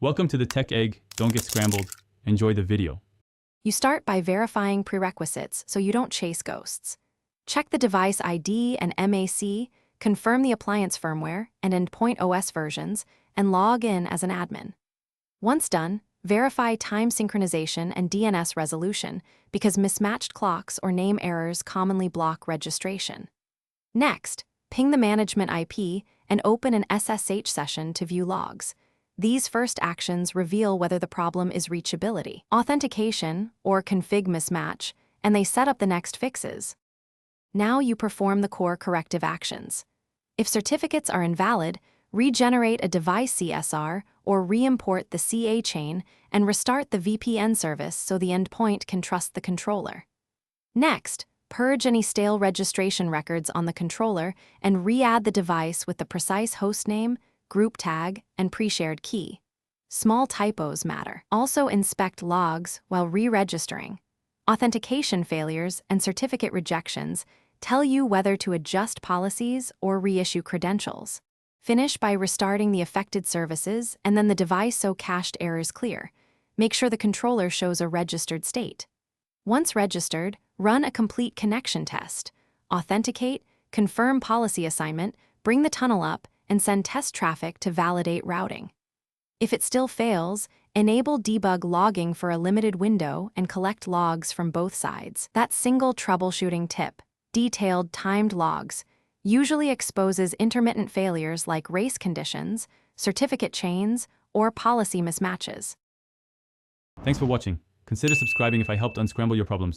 Welcome to the Tech Egg. Don't get scrambled. Enjoy the video. You start by verifying prerequisites so you don't chase ghosts. Check the device ID and MAC, confirm the appliance firmware and endpoint OS versions, and log in as an admin. Once done, verify time synchronization and DNS resolution because mismatched clocks or name errors commonly block registration. Next, ping the management IP and open an SSH session to view logs. These first actions reveal whether the problem is reachability, authentication, or config mismatch, and they set up the next fixes. Now you perform the core corrective actions. If certificates are invalid, regenerate a device CSR or re-import the CA chain and restart the VPN service so the endpoint can trust the controller. Next, purge any stale registration records on the controller and re-add the device with the precise hostname, group tag, and pre-shared key. Small typos matter. Also inspect logs while re-registering. Authentication failures and certificate rejections tell you whether to adjust policies or reissue credentials. Finish by restarting the affected services and then the device so cached errors clear. Make sure the controller shows a registered state. Once registered, run a complete connection test. Authenticate, confirm policy assignment, bring the tunnel up, and send test traffic to validate routing. If it still fails, enable debug logging for a limited window and collect logs from both sides. That single troubleshooting tip, detailed timed logs, usually exposes intermittent failures like race conditions, certificate chains, or policy mismatches. Thanks for watching. Consider subscribing if I helped unscramble your problems.